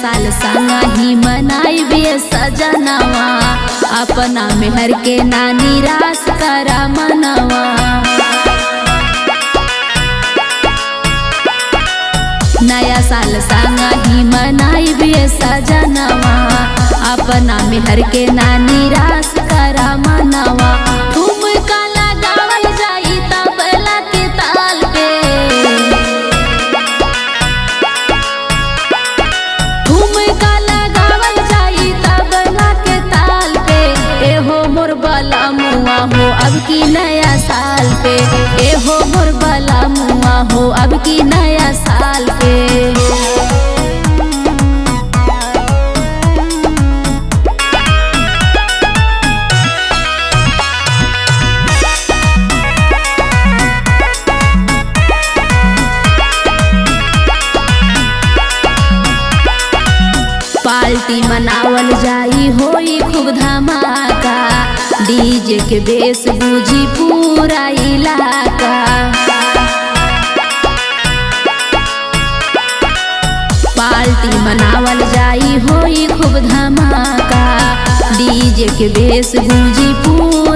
साल संगा ही मनाई बे सजनवा, अपना मेहर के ना निराश करा मनवा। नया साल संगा ही मनाई बे सजनवा, अपना मेहर के ना निराश करा मनवा। ठुमका लगावल जाई तबला के ताल पे, ठुमका लगावल जाई तबला के ताल पे। एहो मोर बला मुआ हो अब की नया साल पे, एहो मोर बला मुआ हो अब की नया साल पे। पार्टी मनावल जाई होई खूब धमाका, डीजे के बेस बूझी पूरा इलाका। पार्टी मनावल जाई होई खूब धमाका, डीजे के बेस बूझी पूरा